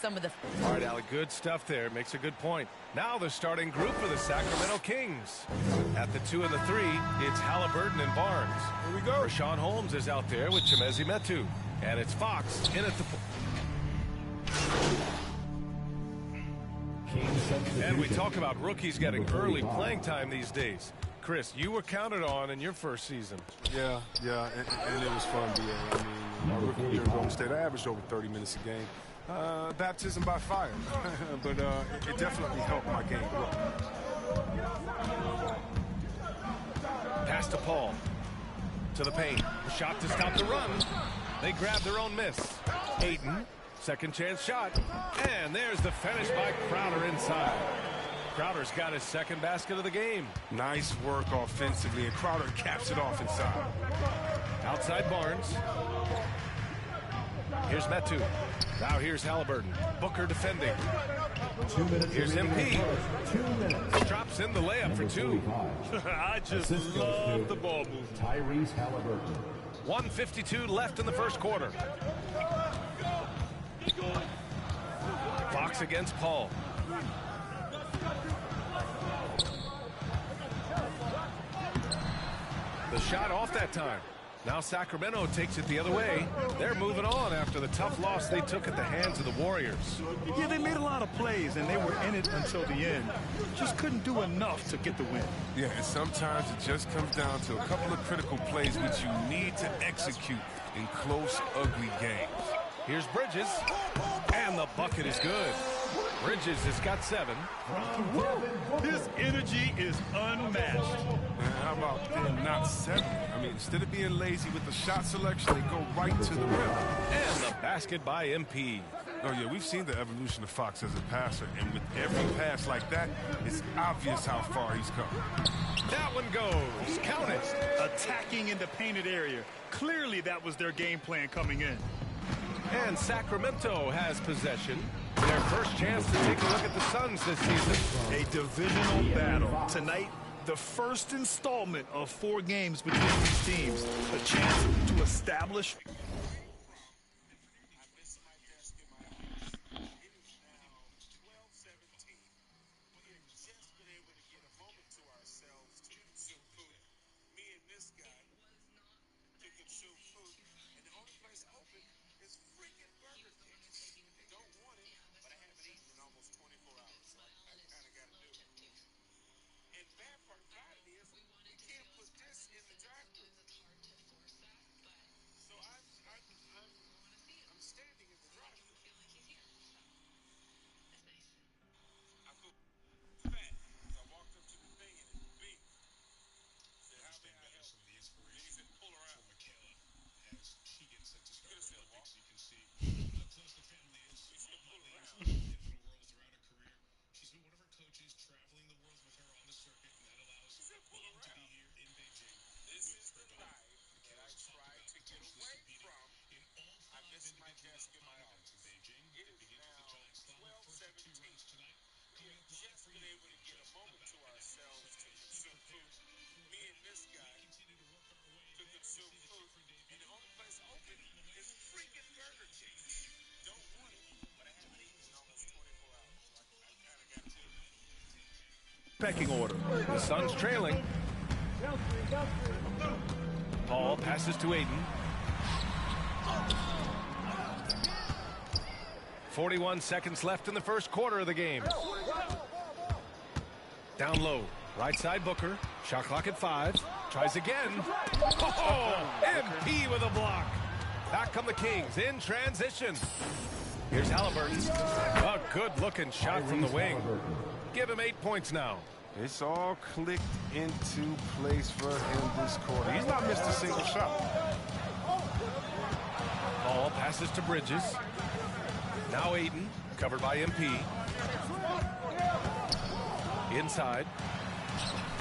some of the... All right, Allie, good stuff there. Makes a good point. Now the starting group for the Sacramento Kings. At the 2 and the 3, it's Halliburton and Barnes. Here we go. Rashawn Holmes is out there with Chimezie Metu. And it's Fox in at the... And we talk about rookies getting early playing time these days. Chris, you were counted on in your first season. Yeah, and it was fun, BA. I mean, my rookie year at Golden State, I averaged over 30 minutes a game. Baptism by fire, but it definitely helped my game grow. Pass to Paul. To the paint. Shot to stop the run. They grab their own miss. Ayton. Second chance shot. And there's the finish by Crowder inside. Crowder's got his second basket of the game. Nice work offensively, and Crowder caps it off inside. Outside Barnes. Here's Metu. Now here's Halliburton. Booker defending. 2 minutes. Here's MP. 2 minutes. Drops in the layup for 2. I just love the ball movement. Tyrese Halliburton. 1:52 left in the first quarter. Fox against Paul. The shot off that time. Now Sacramento takes it the other way. They're moving on after the tough loss they took at the hands of the Warriors. Yeah, they made a lot of plays, and they were in it until the end. Just couldn't do enough to get the win. Yeah, and sometimes it just comes down to a couple of critical plays which you need to execute in close, ugly games. Here's Bridges, and the bucket is good. Bridges has got 7. His energy is unmatched. And how about then not 7? I mean, instead of being lazy with the shot selection, they go right to the rim. And the basket by MP. Oh, yeah, we've seen the evolution of Fox as a passer, and with every pass like that, it's obvious how far he's come. That one goes. Count it. Attacking in the painted area. Clearly that was their game plan coming in. And Sacramento has possession. Their first chance to take a look at the Suns this season. A divisional battle. Tonight, the first installment of 4 games between these teams. A chance to establish... Pecking order. The Suns trailing. Paul passes to Ayton. 41 seconds left in the first quarter of the game. Down low. Right side Booker. Shot clock at 5. Tries again. Oh, MP with a block. Back come the Kings in transition. Here's Halliburton. A good-looking shot from the wing. Give him 8 points now. It's all clicked into place for him this quarter. He's not missed a single shot. Paul passes to Bridges. Now Ayton, covered by MP. Inside.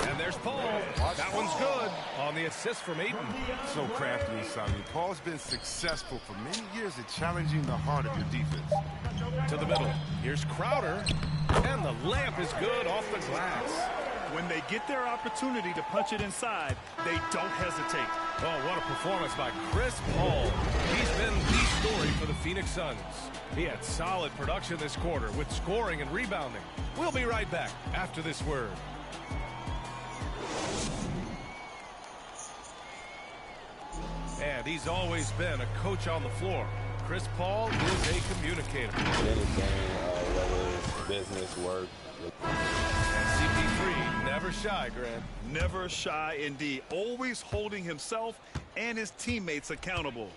And there's Paul. That one's good on the assist from Ayton. So crafty inside. Paul's been successful for many years at challenging the heart of your defense. To the middle. Here's Crowder. And the layup is good off the glass. When they get their opportunity to punch it inside, they don't hesitate. Oh, what a performance by Chris Paul. He's been the story for the Phoenix Suns. He had solid production this quarter with scoring and rebounding. We'll be right back after this word. And he's always been a coach on the floor. Chris Paul is a communicator. Anything, whether it's business, work. And CP3, never shy, Grant. Never shy indeed. Always holding himself and his teammates accountable.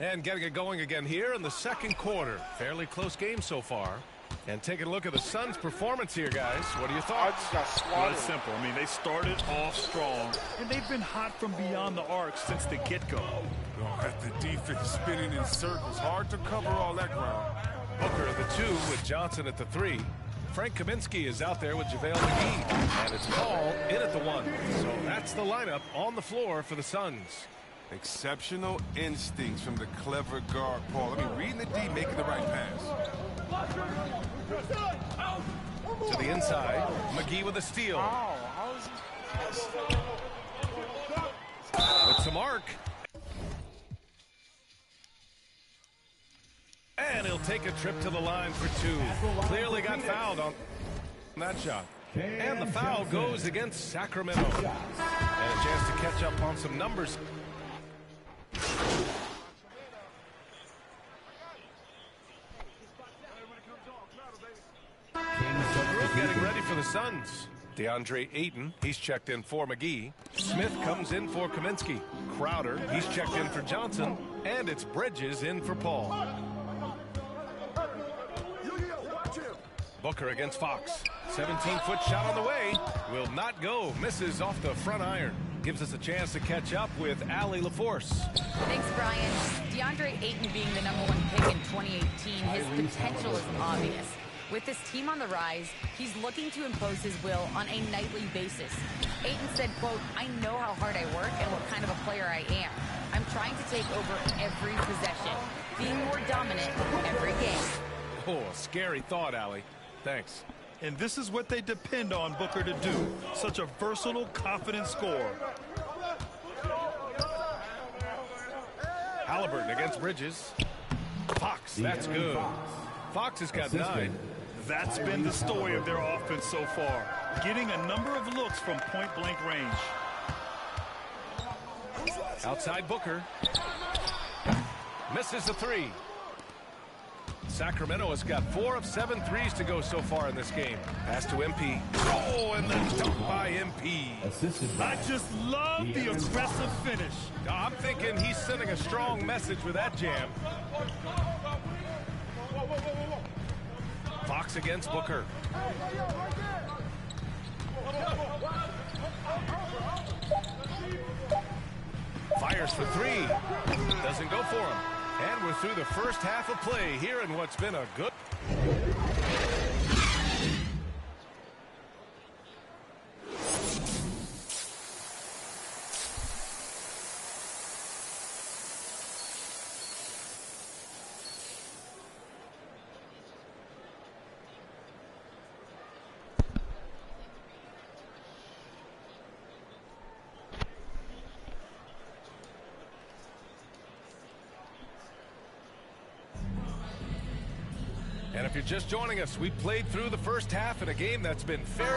And getting it going again here in the second quarter. Fairly close game so far. And taking a look at the Suns' performance here, guys. What are your thoughts? Well, it's simple. I mean, they started off strong, and they've been hot from beyond the arc since the get-go. At the defense spinning in circles. Hard to cover all that ground. Booker at the 2 with Johnson at the 3. Frank Kaminsky is out there with JaVale McGee. And it's Paul in at the 1. So that's the lineup on the floor for the Suns. Exceptional instincts from the clever guard, Paul. I mean, reading the D, making the right pass. To the inside, McGee with a steal. With some arc. And he'll take a trip to the line for 2. Clearly got fouled on that shot. And the foul goes against Sacramento. And a chance to catch up on some numbers. Getting ready for the Suns. DeAndre Ayton, he's checked in for McGee. Smith comes in for Kaminsky. Crowder, he's checked in for Johnson. And it's Bridges in for Paul. Booker against Fox. 17-foot shot on the way. Will not go. Misses off the front iron. Gives us a chance to catch up with Allie LaForce. Thanks, Brian. DeAndre Ayton being the #1 pick in 2018, his potential is obvious. With this team on the rise, he's looking to impose his will on a nightly basis. Ayton said, quote, "I know how hard I work and what kind of a player I am. I'm trying to take over every possession, being more dominant every game." Oh, a scary thought, Allie. Thanks. And this is what they depend on Booker to do. Such a versatile, confident scorer. Halliburton against Bridges. Fox, that's good. Fox has got 9. That's been the story of their offense so far. Getting a number of looks from point-blank range. Outside Booker. Misses the 3. Sacramento has got 4 of 7 threes to go so far in this game. Pass to MP. Oh, and the dunk by MP. I just love the aggressive finish. I'm thinking he's sending a strong message with that jam. Fox against Booker. Fires for 3. Doesn't go for him. And we're through the first half of play here in what's been a good... And if you're just joining us, we played through the first half in a game that's been fair.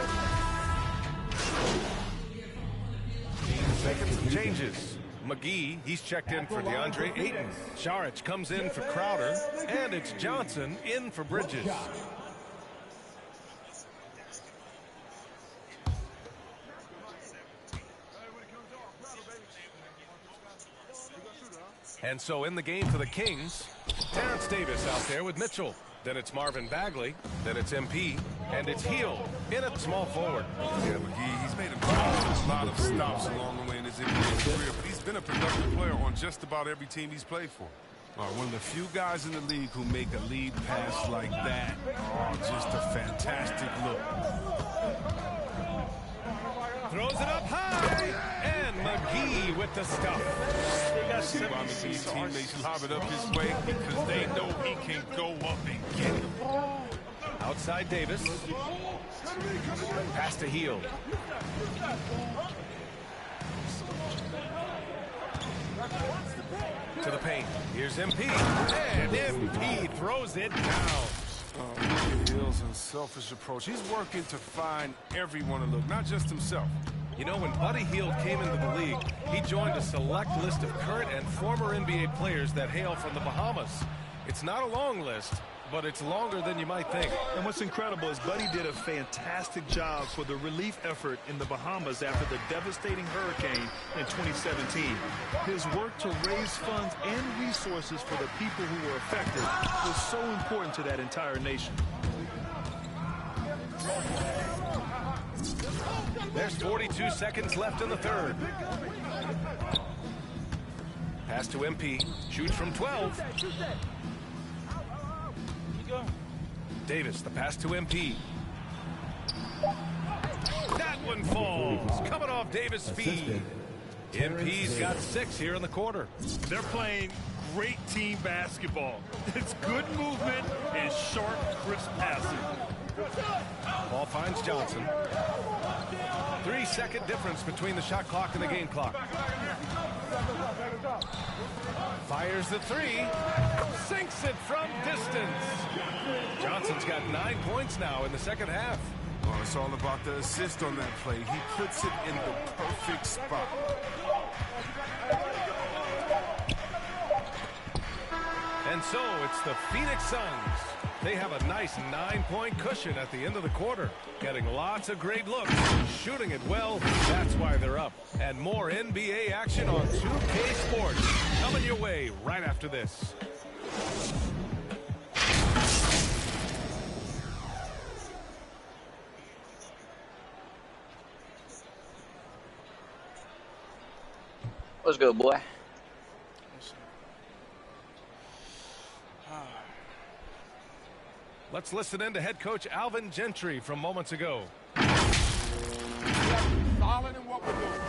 Team's making some changes. McGee, he's checked in for DeAndre Ayton. Saric comes in for Crowder. And it's Johnson in for Bridges. And so in the game for the Kings, Terrence Davis out there with Mitchell. Then it's Marvin Bagley. Then it's MP. And it's Hield in at small forward. Yeah, McGee, he's made a lot of stops along the way in his NBA career, but he's been a productive player on just about every team he's played for. One of the few guys in the league who make a lead pass like that. Just a fantastic look. Throws it up high. And McGee with the stuff. McGee's teammates lob it up his way because they know he can go up and get it. Outside Davis. Pass to Hield. To the paint. Here's MP. And MP throws it down. Look at Hill's unselfish approach. He's working to find everyone to look, not just himself. You know, when Buddy Hield came into the league, he joined a select list of current and former NBA players that hail from the Bahamas. It's not a long list, but it's longer than you might think. And what's incredible is Buddy did a fantastic job for the relief effort in the Bahamas after the devastating hurricane in 2017. His work to raise funds and resources for the people who were affected was so important to that entire nation. There's 42 seconds left in the third. Pass to MP. Shoots from 12. Davis, the pass to MP. That one falls. Coming off Davis' feed. MP's got 6 here in the quarter. They're playing great team basketball. It's good movement and sharp, crisp passing. Ball finds Johnson. 3-second difference between the shot clock and the game clock. Fires the 3. Sinks it from distance. Johnson's got 9 points now in the second half. Oh, it's all about the assist on that play. He puts it in the perfect spot. And so it's the Phoenix Suns. They have a nice 9-point cushion at the end of the quarter. Getting lots of great looks, shooting it well. That's why they're up. And more NBA action on 2K Sports. Coming your way right after this. What's good, boy? Let's listen in to head coach Alvin Gentry from moments ago. Solid in what we're doing.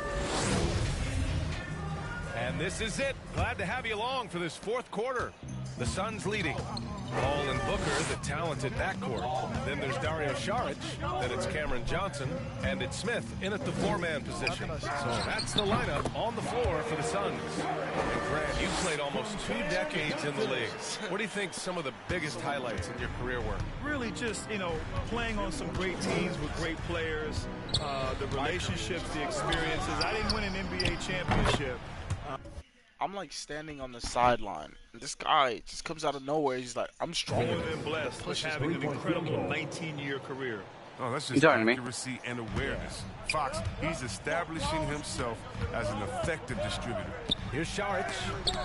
And this is it. Glad to have you along for this fourth quarter. The Suns leading. Paul and Booker, the talented backcourt. Then there's Dario Saric. Then it's Cameron Johnson. And it's Smith in at the 4-man position. So that's the lineup on the floor for the Suns. And Grant, you played almost 2 decades in the league. What do you think some of the biggest highlights in your career were? Really just, you know, playing on some great teams with great players, the relationships, the experiences. I didn't win an NBA championship. I'm like standing on the sideline, and this guy just comes out of nowhere. He's like, I'm strong. More than blessed with having an incredible 19-year career. Oh, that's just accuracy and awareness. Fox, he's establishing himself as an effective distributor. Here's Saric.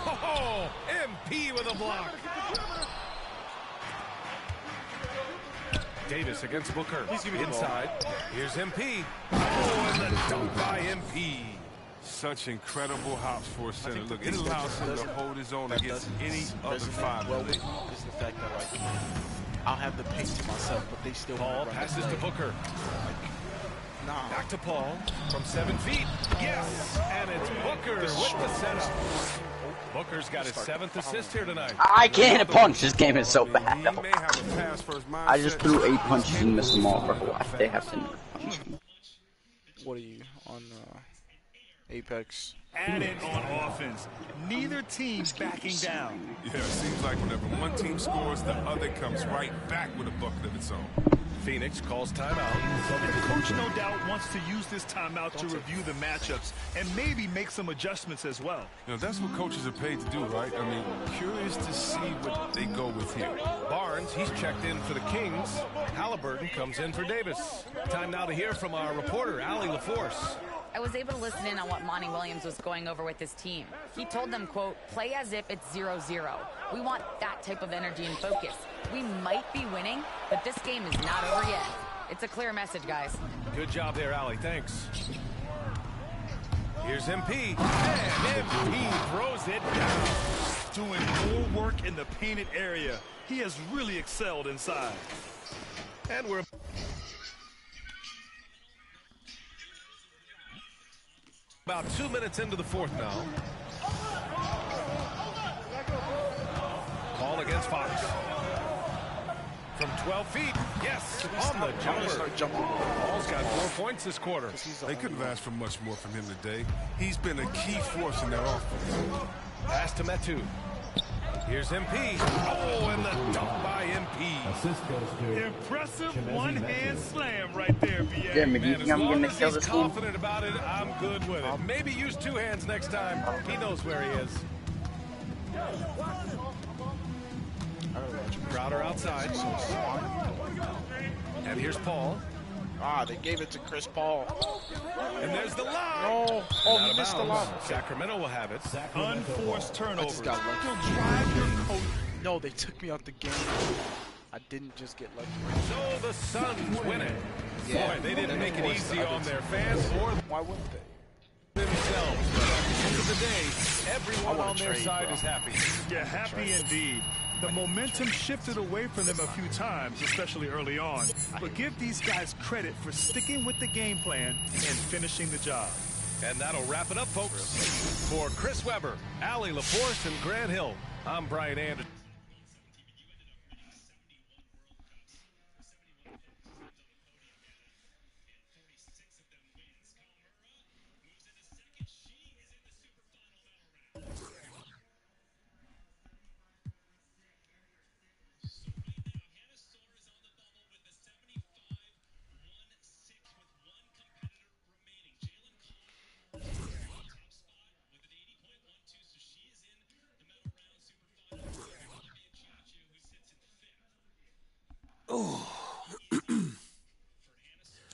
Oh, MP with a block. Davis against Booker. Inside. Here's MP. Oh, and the dunk by MP. Such incredible hops for a center. Look, it allows him to hold his own against any other 5. Well, is the fact that, like, I'll have the pace to myself, but they still Paul passes to Booker. Nah. Back to Paul from 7 feet. Yes, and it's Booker with the setup. Booker's got his 7th assist here tonight. I can't hit a punch. This game is so bad. He may have a pass first mindset. I just threw 8 punches and missed them all, bro. Why did they have to punch them? What are you on Apex? Added on offense. Neither team backing down. Yeah, it seems like whenever one team scores, the other comes right back with a bucket of its own. Phoenix calls timeout. The coach, no doubt, wants to use this timeout to review the matchups and maybe make some adjustments as well. You know, that's what coaches are paid to do, right? I mean, curious to see what they go with here. Barnes, he's checked in for the Kings. Halliburton comes in for Davis. Time now to hear from our reporter, Allie LaForce. I was able to listen in on what Monty Williams was going over with his team. He told them, quote, play as if it's 0-0. We want that type of energy and focus. We might be winning, but this game is not over yet. It's a clear message, guys. Good job there, Allie. Thanks. Here's MP. And MP throws it down. Doing more work in the painted area. He has really excelled inside. And we're about 2 minutes into the fourth now. Call against Fox. From 12 feet, yes, on the I'm gonna jumper. start jumping. Ball's got 4 points this quarter. They couldn't have asked for much more from him today. He's been a key force in their offense. Pass to Metu. Here's MP. Oh, and the dunk by MP. Assist goes to Impressive Chimezi one-hand slam right there, BA. Yeah, man, do you Man, think as I'm long going to as kill he's this game? confident about it, I'm good with it. Maybe use 2 hands next time. He knows where he is. Crowder outside. And here's Paul. Ah, they gave it to Chris Paul. And there's the lob. Oh, Out he of missed the bounds. lob. Sacramento will have it. Unforced turnover. Just got lucky. You'll drive your coach. No, they took me out the game. I didn't just get lucky. So the Suns win it. Yeah. Boy, they didn't make it easy on their fans or Why wouldn't they? themselves. But at the end of the day, everyone wanna on their trade, side bro. is happy. Yeah, happy indeed. The momentum shifted away from them a few times, especially early on. But give these guys credit for sticking with the game plan and finishing the job. And that'll wrap it up, folks. For Chris Webber, Allie LaForce, and Grant Hill, I'm Brian Anderson.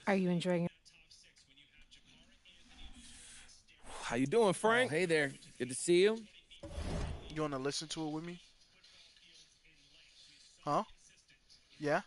Are you enjoying it? How you doing, Frank? Oh, hey there. Good to see you. You want to listen to it with me? Huh? Yeah?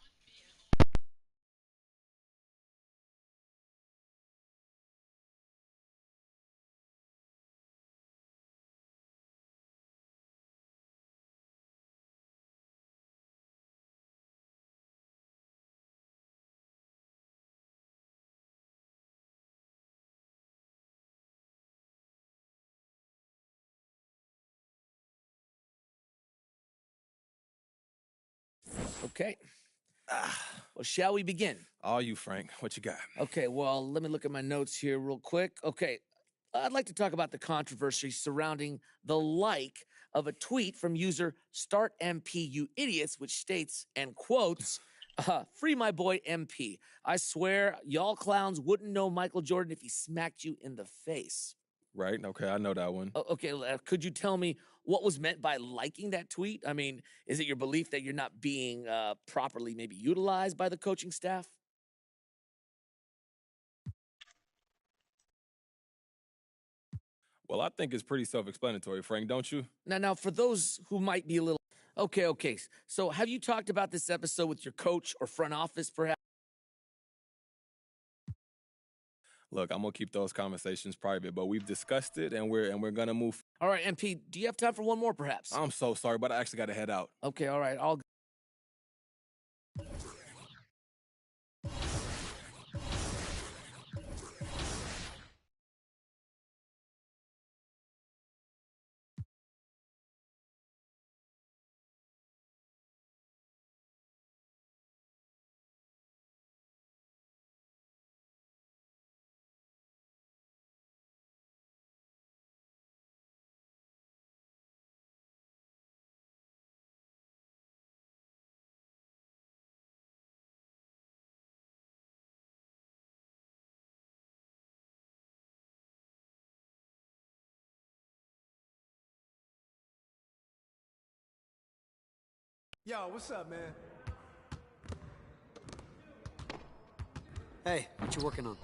Okay. Well, shall we begin? All you, Frank. What you got? Okay, well, let me look at my notes here real quick. Okay, I'd like to talk about the controversy surrounding the like of a tweet from user StartMPUidiots, which states, and quotes, free my boy MP. I swear y'all clowns wouldn't know Michael Jordan if he smacked you in the face. Right. Okay, I know that one. Okay, could you tell me what was meant by liking that tweet? I mean, is it your belief that you're not being properly maybe utilized by the coaching staff? Well, I think it's pretty self-explanatory, Frank, don't you? Now, for those who might be a little... Okay. So have you talked about this episode with your coach or front office, perhaps? Look, I'm gonna keep those conversations private, but we've discussed it, and we're gonna move. All right, MP, do you have time for one more, perhaps? I'm so sorry, but I actually got to head out. Okay, all right. I'll... Yo, what's up, man? Hey, what you working on?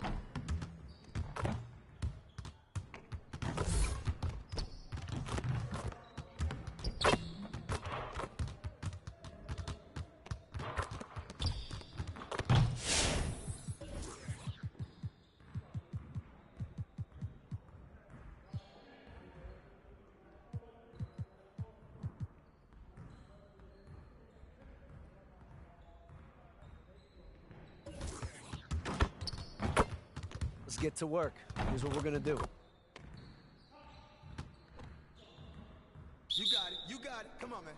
Let's get to work. Here's what we're gonna do. You got it. You got it. Come on, man.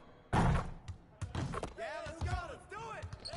Yeah, let's go. Let's do it.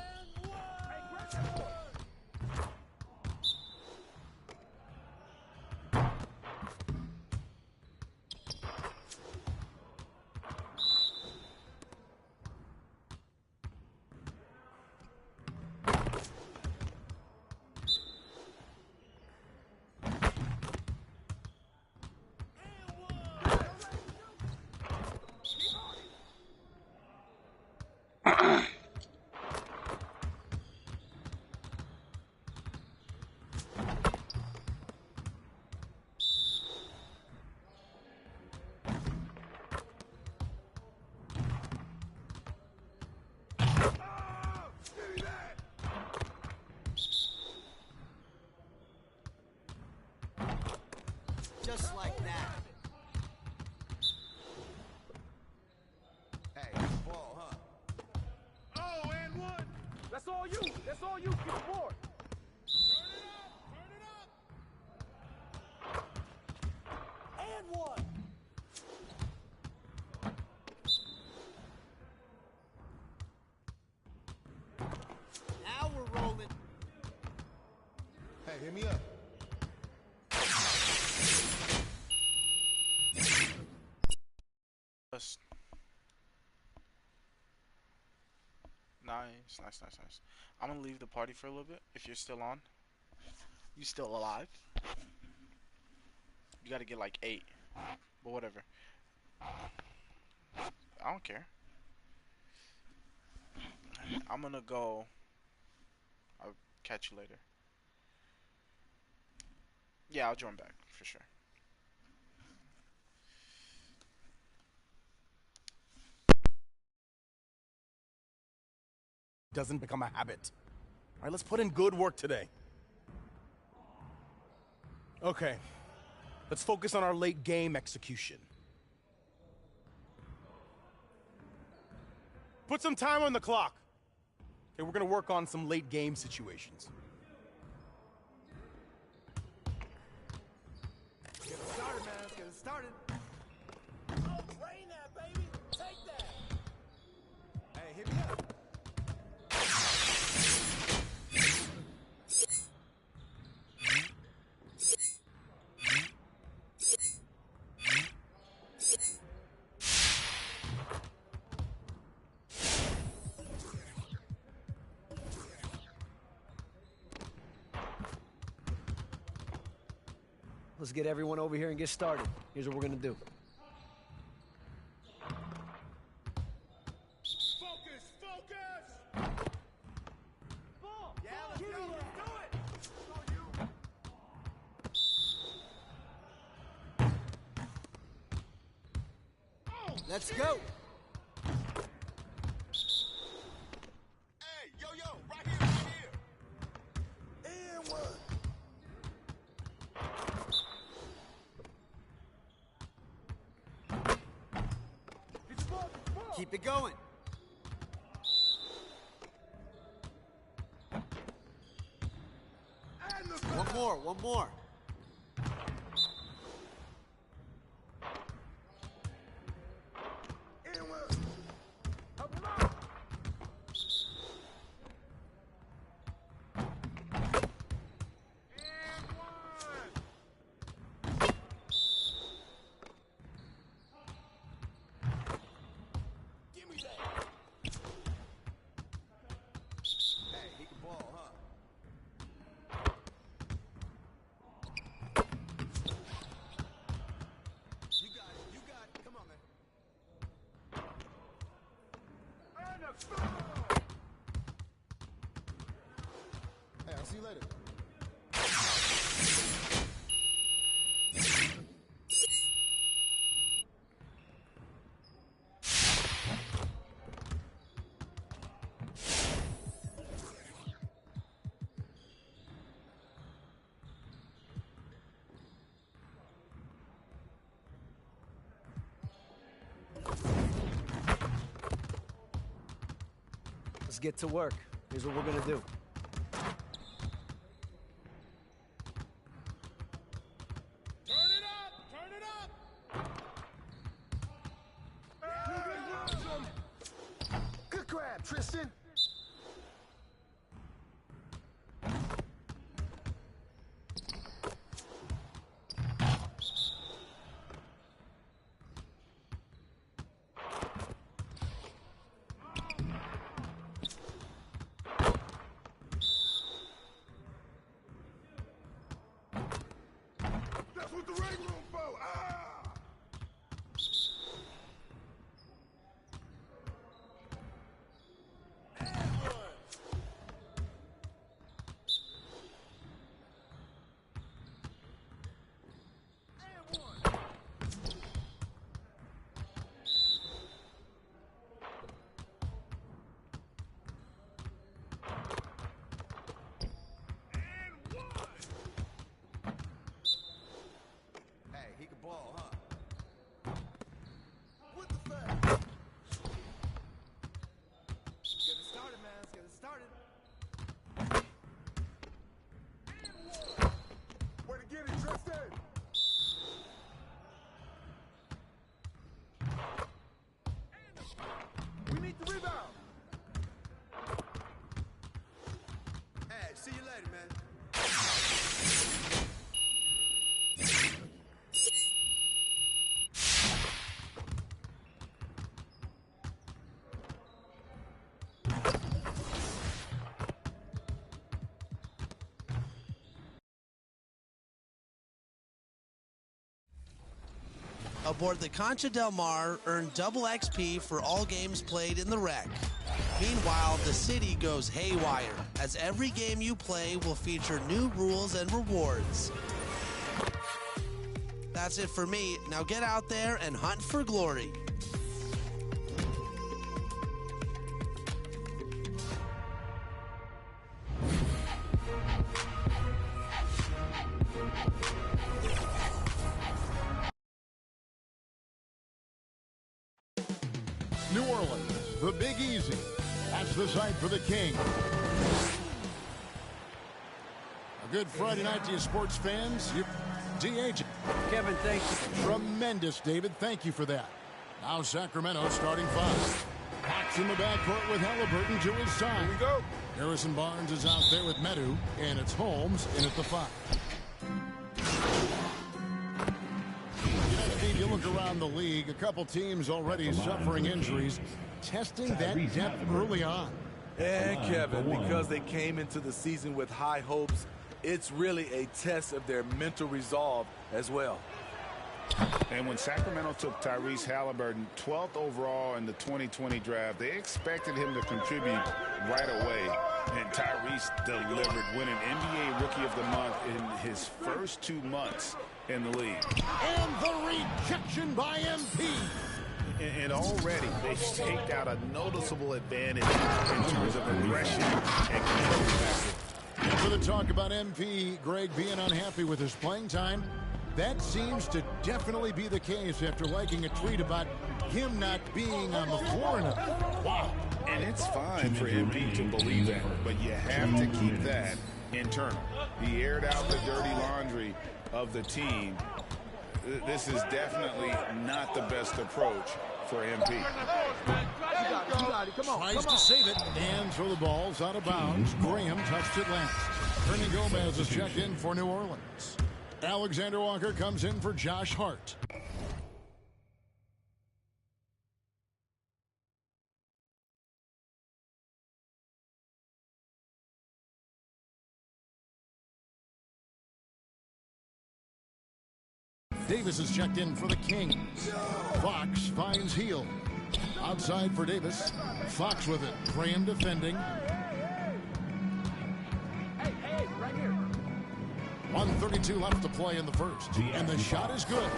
all you. That's all you. Get the board. And one. Now we're rolling. Hey, hit me up. Nice. I'm gonna leave the party for a little bit. If you're still on, you still alive? You gotta get like 8, but whatever. I don't care. I'm gonna go. I'll catch you later. Yeah, I'll join back for sure. Doesn't become a habit. All right, let's put in good work today. Okay, let's focus on our late game execution. Put some time on the clock. Okay, we're gonna work on some late game situations. Get it started, man. Let's get it started. Oh, rain that, baby. Take that. Hey, hit me up. Let's get everyone over here and get started. Here's what we're gonna do. Focus! Ball! Yeah, let's do it! Let's go! Hey, yo, right here. And one. Keep it going. One more. Hey, I'll see you later. Let's get to work. Here's what we're gonna do. Turn it up! Good grab, Tristan. That's what the ring room for! aboard the Concha Del Mar earn double XP for all games played in the wreck. Meanwhile, the city goes haywire, as every game you play will feature new rules and rewards. That's it for me. Now get out there and hunt for glory. New Orleans, the Big Easy. That's the site for the King. A good Friday night to you sports fans. DH. Kevin, thank you. Tremendous, David. Thank you for that. Now Sacramento starting 5. Fox in the backcourt with Halliburton to his side. Here we go. Harrison Barnes is out there with Medu, and it's Holmes in at the 5. If you look around the league, a couple teams already suffering injuries, testing that depth early on. And Kevin, because they came into the season with high hopes, it's really a test of their mental resolve as well. And when Sacramento took Tyrese Halliburton 12th overall in the 2020 draft, they expected him to contribute right away. And Tyrese delivered, winning NBA Rookie of the Month in his first 2 months in the league. And the rejection by MP. And already they've staked out a noticeable advantage in terms of aggression and control factor. And for the talk about MP, Greg being unhappy with his playing time, that seems to definitely be the case after liking a tweet about him not being on the floor enough. Wow. And it's fine for MP to believe that, but you have to keep that internal. He aired out the dirty laundry of the team. This is definitely not the best approach for MP. Tries to save it and throw the balls out of bounds. Graham touched it last. Ernie Gomez is checked in for New Orleans. Alexander Walker comes in for Josh Hart. Davis is checked in for the Kings. Fox finds Heel. Outside for Davis. Fox with it. Graham defending. Hey, right here. 1:32 left to play in the first. And the shot is good.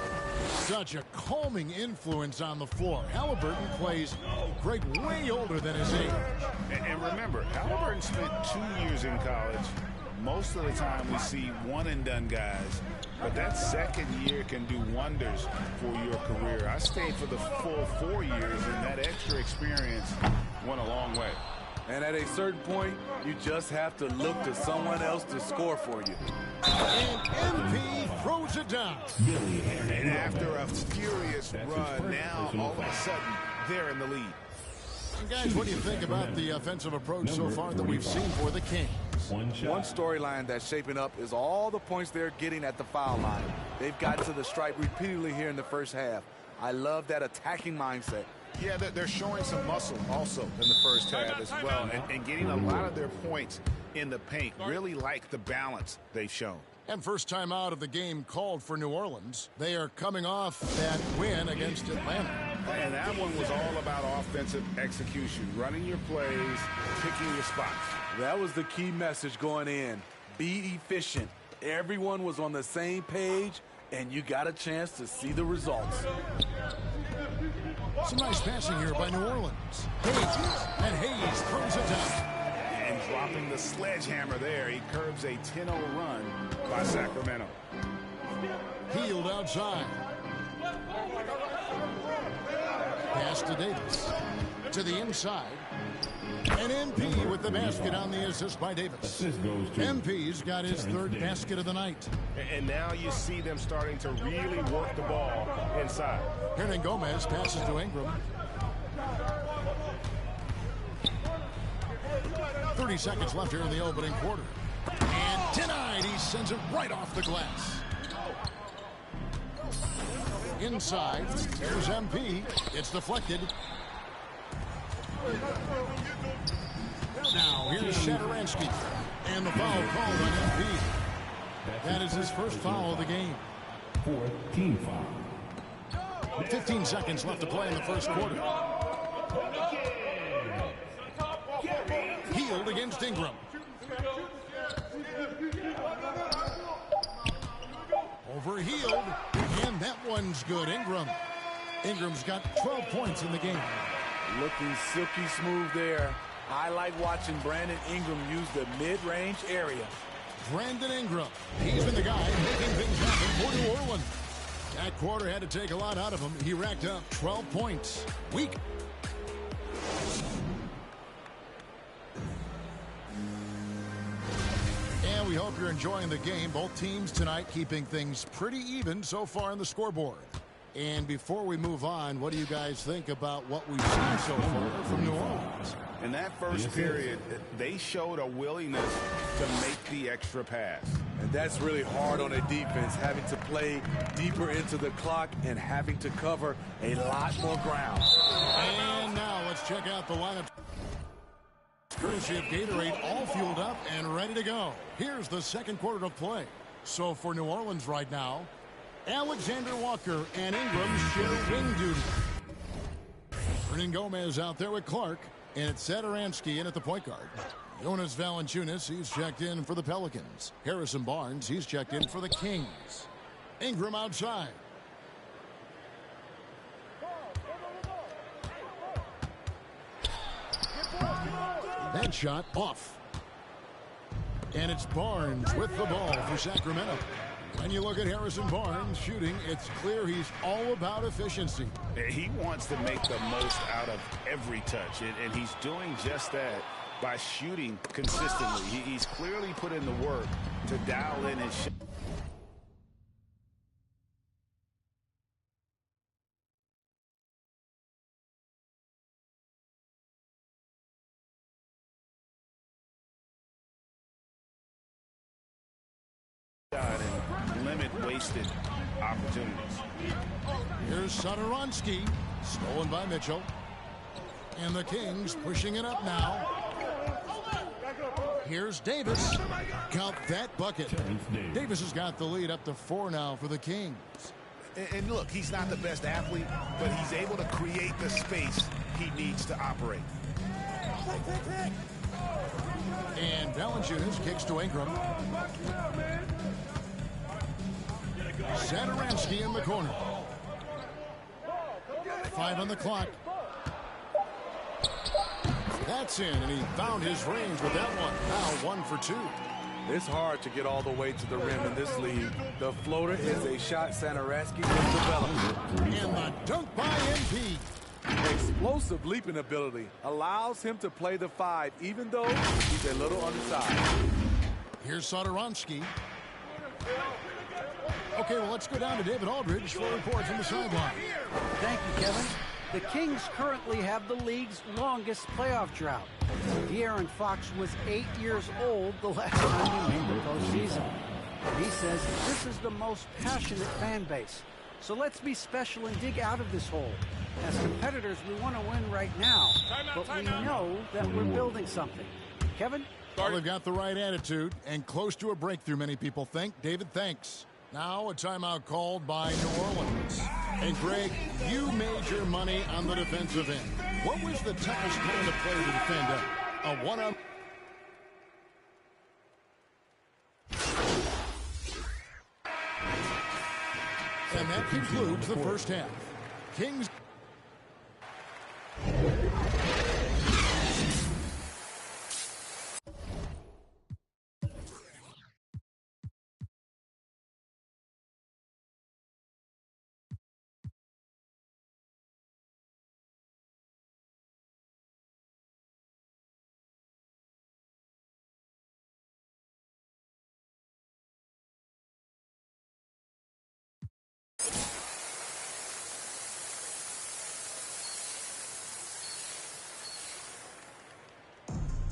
Such a calming influence on the floor. Halliburton plays great, way older than his age. And remember, Halliburton spent 2 years in college. Most of the time we see one-and-done guys. But that second year can do wonders for your career. I stayed for the full 4 years, and that extra experience went a long way. And at a certain point, you just have to look to someone else to score for you. And MP throws it down. And after a furious run, now all of a sudden, they're in the lead. And guys, what do you think about the offensive approach so far that we've seen for the Kings? One storyline that's shaping up is all the points they're getting at the foul line. They've got to the stripe repeatedly here in the first half. I love that attacking mindset. Yeah, they're showing some muscle also in the first half as well, and getting a lot of their points in the paint. Really like the balance they've shown. And first time out of the game called for New Orleans. They are coming off that win against Atlanta. And that one was all about offensive execution, running your plays, picking your spots. That was the key message going in. Be efficient. Everyone was on the same page, and you got a chance to see the results. Some nice passing here by New Orleans. Hayes, and Hayes throws it down. And dropping the sledgehammer there, he curbs a 10-0 run by Sacramento. Healed outside. Pass to Davis. To the inside. And MP with the basket on the assist by Davis. MP's got his third basket of the night. And now you see them starting to really work the ball inside. Hernan Gomez passes to Ingram. 30 seconds left here in the opening quarter. And denied. He sends it right off the glass. Inside. There's MP. It's deflected. Now here's Shadaransky. And the foul called on MP. That is his first foul of the game. Fourth team foul. 15 seconds left to play in the first quarter. Hield against Ingram. Over Hield, and that one's good. Ingram's got 12 points in the game. Looking silky smooth there. I like watching Brandon Ingram use the mid-range area. Brandon Ingram, he's been the guy making things happen for New Orleans. That quarter had to take a lot out of him. He racked up 12 points. Weak. And we hope you're enjoying the game. Both teams tonight keeping things pretty even so far on the scoreboard. And before we move on, what do you guys think about what we've seen so far from New Orleans? In that first period, they showed a willingness to make the extra pass. And that's really hard on a defense, having to play deeper into the clock and having to cover a lot more ground. And now let's check out the lineup. Courtesy of Gatorade, all fueled up and ready to go. Here's the second quarter of play. So for New Orleans right now, Alexander Walker and Ingram share wing duty. Hernan Gomez out there with Clark, and it's Satoransky in at the point guard. Jonas Valanciunas, he's checked in for the Pelicans. Harrison Barnes, he's checked in for the Kings. Ingram outside. That shot off. And it's Barnes with the ball for Sacramento. When you look at Harrison Barnes shooting, it's clear he's all about efficiency. He wants to make the most out of every touch, and he's doing just that by shooting consistently. He's clearly put in the work to dial in his shot. And limit wasted opportunities. Here's Satoransky, stolen by Mitchell. And the Kings pushing it up now. Here's Davis. Count that bucket. Davis has got the lead up to 4 now for the Kings. And look, he's not the best athlete, but he's able to create the space he needs to operate. And Valanciunas kicks to Ingram. Satoransky in the corner. 5 on the clock. That's in, and he found his range with that one. Now 1 for 2. It's hard to get all the way to the rim in this league. The floater is a shot Satoransky will develop. And the dunk by MP. Explosive leaping ability allows him to play the 5, even though he's a little undersized. Here's Satoransky. Okay, well, let's go down to David Aldridge for a report from the sideline. Thank you, Kevin. The Kings currently have the league's longest playoff drought. De'Aaron Fox was 8 years old the last time he made the postseason. He says this is the most passionate fan base. So let's be special and dig out of this hole. As competitors, we want to win right now, but we know that we're building something. Kevin? Well, they've got the right attitude and close to a breakthrough, many people think. David, thanks. Now a timeout called by New Orleans. And Greg, you made your money on the defensive end. What was the toughest kind of play to defend up? A one-on... And that concludes the first half. Kings...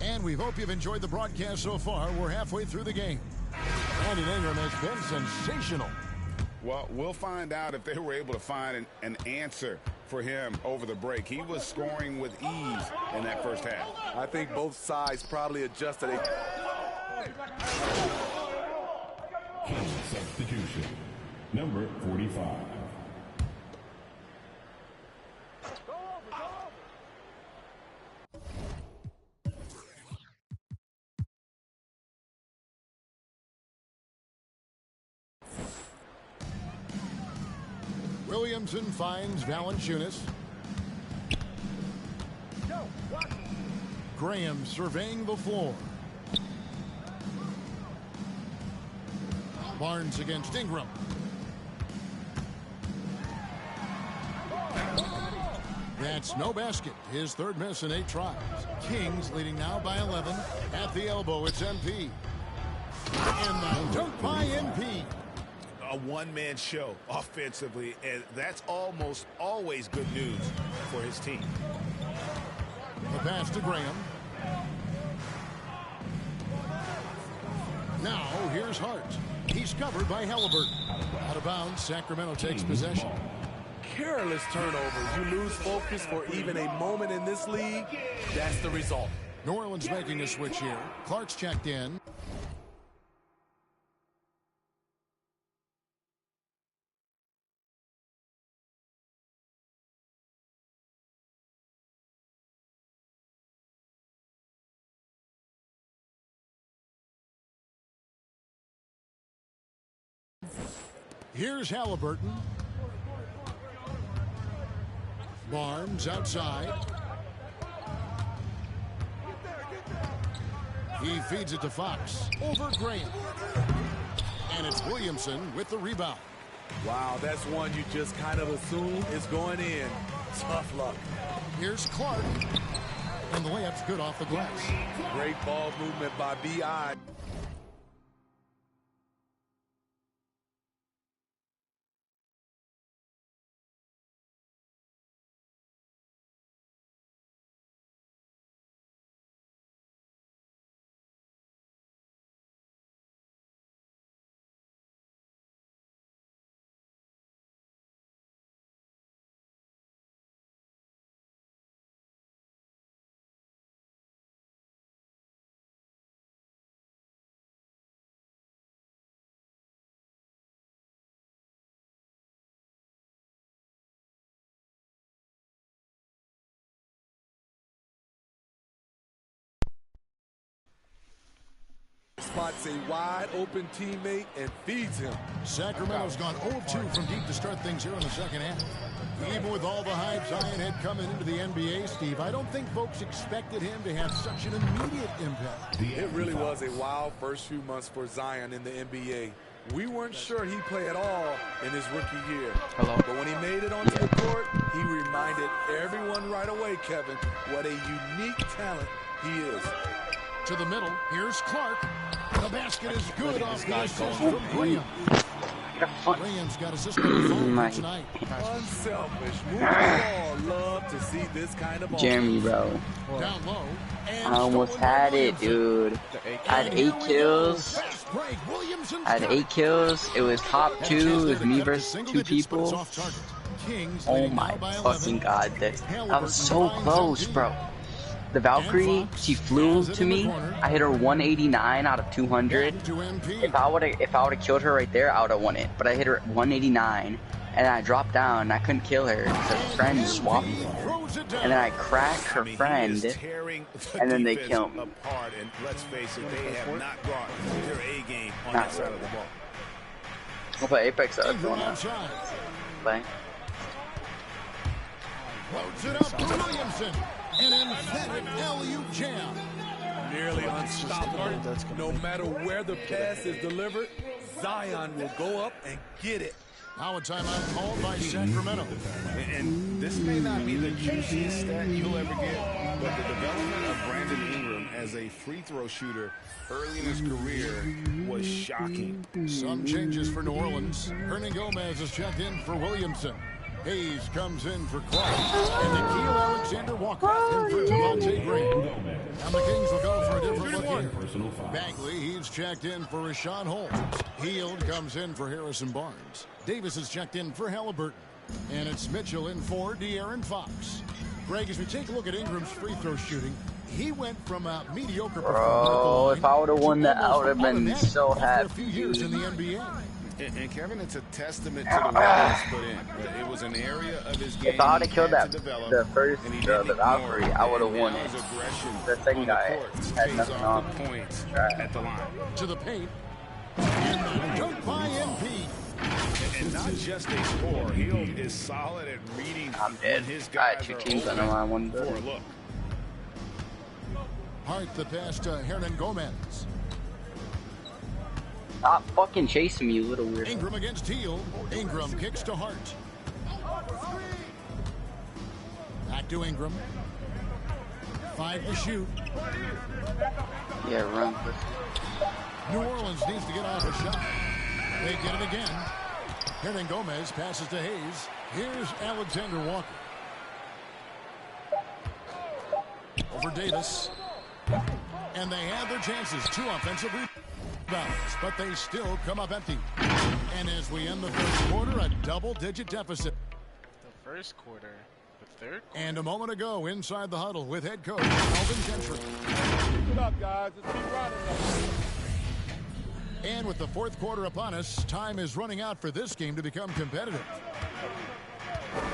And we hope you've enjoyed the broadcast so far. We're halfway through the game. Brandon Ingram has been sensational. Well, we'll find out if they were able to find an answer for him over the break. He was scoring with ease in that first half. I think both sides probably adjusted it. Key substitution, number 45. Williamson finds Valanciunas. Graham surveying the floor. Barnes against Ingram. That's no basket. His third miss in 8 tries. Kings leading now by 11. At the elbow, it's MP. And the dunk by MP. A one-man show offensively, and that's almost always good news for his team. The pass to Graham. Now here's Hart. He's covered by Halliburton. Out of bounds, Sacramento takes possession. Careless turnovers. You lose focus for even a moment in this league. That's the result. New Orleans making a switch here. Clark's checked in. Here's Halliburton. Barnes outside. He feeds it to Fox. Over Graham. And it's Williamson with the rebound. Wow, that's one you just kind of assume is going in. Tough luck. Here's Clark. And the layup's good off the glass. Great ball movement by B.I. Spots a wide open teammate and feeds him. Sacramento's gone 0-2 from deep to start things here in the second half. Even with all the hype Zion had coming into the NBA, Steve, I don't think folks expected him to have such an immediate impact. It really was a wild first few months for Zion in the NBA. We weren't sure he'd play at all in his rookie year. But when he made it onto the court, he reminded everyone right away, Kevin, what a unique talent he is. To the middle, here's Clark. The basket is good off the assist from Graham. Graham's got assist number 5 tonight. Unselfish. Moving ball. Love to see this kind of ball. Jeremy, bro. Down low. I almost had it, dude. I had 8 kills. I had 8 kills. It was top 2. It was me versus 2 people. Oh my fucking god. That was so close, bro. The Valkyrie, she flew to me. I hit her 189 out of 200. If I would have killed her right there, I would have won it. But I hit her at 189, and I dropped down. And I couldn't kill her because her friend swapped me. And then I cracked her friend, and then they killed me. Apart, and let's face it, they have not brought their A game on that side of the ball. We'll play Apex up. Play. Loads it up to Williamson. An emphatic LU jam. Nearly unstoppable. No matter where the pass is delivered, Zion will go up and get it. Now a timeout called by Sacramento. And this may not be the juiciest stat you'll ever get, but the development of Brandon Ingram as a free throw shooter early in his career was shocking. Some changes for New Orleans. Hernan Gomez is checked in for Williamson. Hayes comes in for Clark. And Nickeil Alexander-Walker in for Devontae Graham. And the Kings will go for a different look here. Bagley, he's checked in for Rashawn Holmes. Hield comes in for Harrison Barnes. Davis is checked in for Halliburton. And it's Mitchell in for De'Aaron Fox. Greg, as we take a look at Ingram's free throw shooting, he went from a mediocre performance. Bro, if I would have won that, I would have been so happy. A few years in the NBA. And Kevin, it's a testament to the work he's put in. It was an area of his game. If I would have killed that, the first, the Valkyrie, I would have won it. The second guy had nothing on. Points at the line. To the paint. And the dunk by MP. And not just a scorer, he is solid at reading when his guys are open for a look. Hart the pass to Hernan Gomez. Stop fucking chasing me, you little weirdo. Ingram against Teal. Ingram kicks to Hart. Back to Ingram. 5 to shoot. Yeah, run. New Orleans needs to get off a shot. They get it again. Hernan Gomez passes to Hayes. Here's Alexander Walker. Over Davis. And they have their chances. 2 offensive rebounds, but they still come up empty. And as we end the first quarter, a double-digit deficit. The first quarter. The third quarter. And a moment ago, inside the huddle with head coach Alvin Gentry. Keep it up, guys. Let's keep running. And with the fourth quarter upon us, time is running out for this game to become competitive.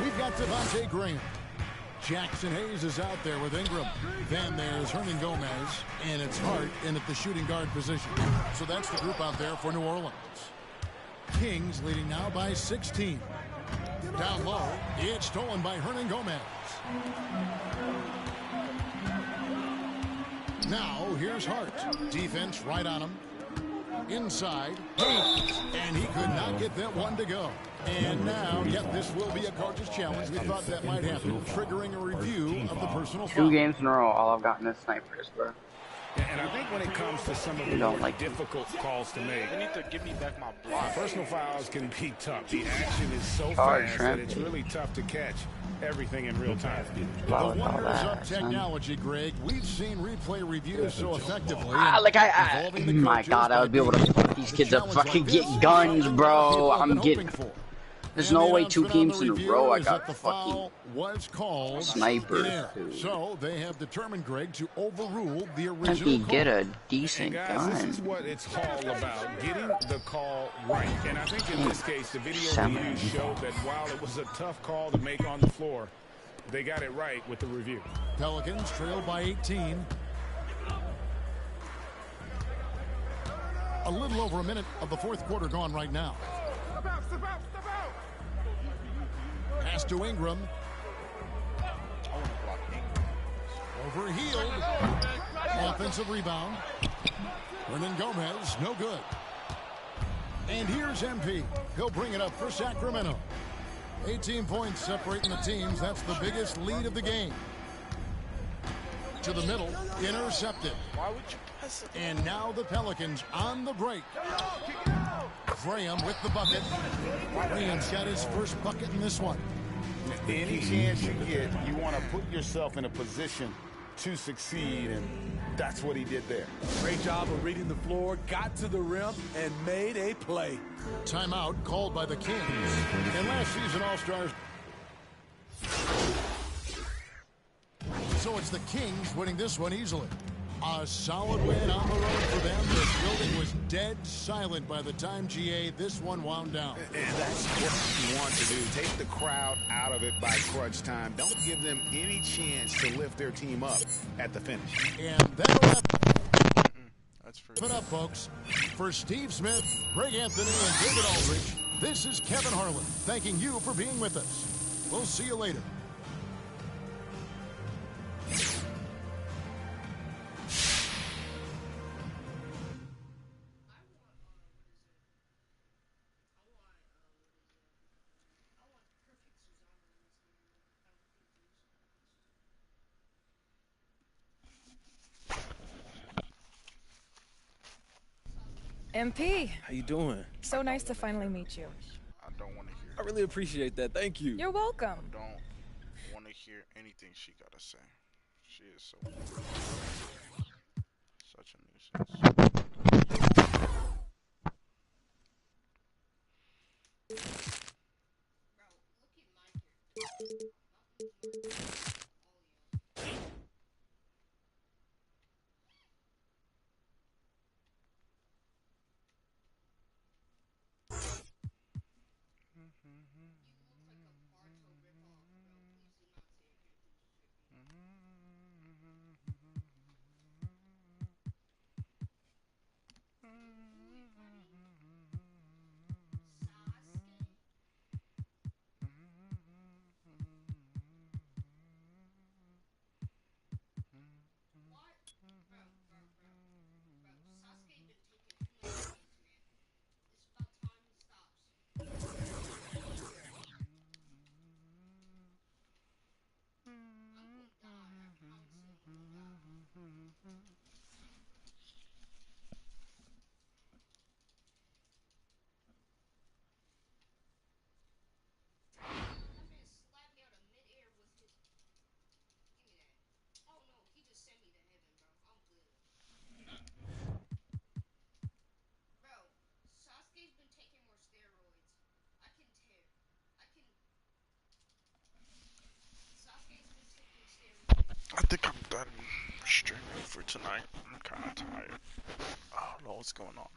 We've got Devontae Graham. Jackson Hayes is out there with Ingram. Then there's Hernan Gomez, and it's Hart in at the shooting guard position. So that's the group out there for New Orleans. Kings leading now by 16. Down low, it's stolen by Hernan Gomez. Now here's Hart. Defense right on him. Inside, Hayes, and he could not get that one to go. And now, yep, this will be a coach's challenge. We thought that might happen, triggering a review of the personal foul. 2 games in a row, all I've gotten is snipers, bro. And I think when it comes to some of the more difficult calls to make, You need to give me back my block. personal fouls can be tough. The action is so fast that it's really tough to catch everything in real time. The wonders of technology, Greg. We've seen replay reviews so effectively. My God, I would be able to fuck these kids up. Fucking get guns, bro. I'm getting. There's no way 2 games in a row I got fucking sniper. So they have determined, Greg, to overrule the I original can get a decent Guys, this is gun. what it's all about, getting the call right. And I think in this case, the video we used showed that while it was a tough call to make on the floor, they got it right with the review. Pelicans trail by 18. A little over a minute of the fourth quarter gone right now. Pass to Ingram. Overhealed. Offensive rebound. Hernan Gomez, no good. And here's MP. He'll bring it up for Sacramento. 18 points separating the teams. That's the biggest lead of the game. To the middle, intercepted. Why would you pass it? And now the Pelicans on the break. Graham with the bucket. Graham's got his first bucket in this one. Any chance you get, you want to put yourself in a position to succeed, and that's what he did there. Great job of reading the floor, got to the rim, and made a play. Timeout called by the Kings. And last season All-Stars. So it's the Kings winning this one easily. A solid win on the road for them. This building was dead silent by the time, GA, this one wound down. And that's what you want to do. Take the crowd out of it by crunch time. Don't give them any chance to lift their team up at the finish. And that'll wrap That's it up, folks. For Steve Smith, Greg Anthony, and David Aldridge, this is Kevin Harlan thanking you for being with us. We'll see you later. MP, How you doing? so nice to finally meet you. I don't want to hear. I really appreciate that. Thank you. You're welcome. I don't want to hear anything she got to say. She is so such a nuisance. think I'm done streaming for tonight. I'm kind of tired. I don't know what's going on.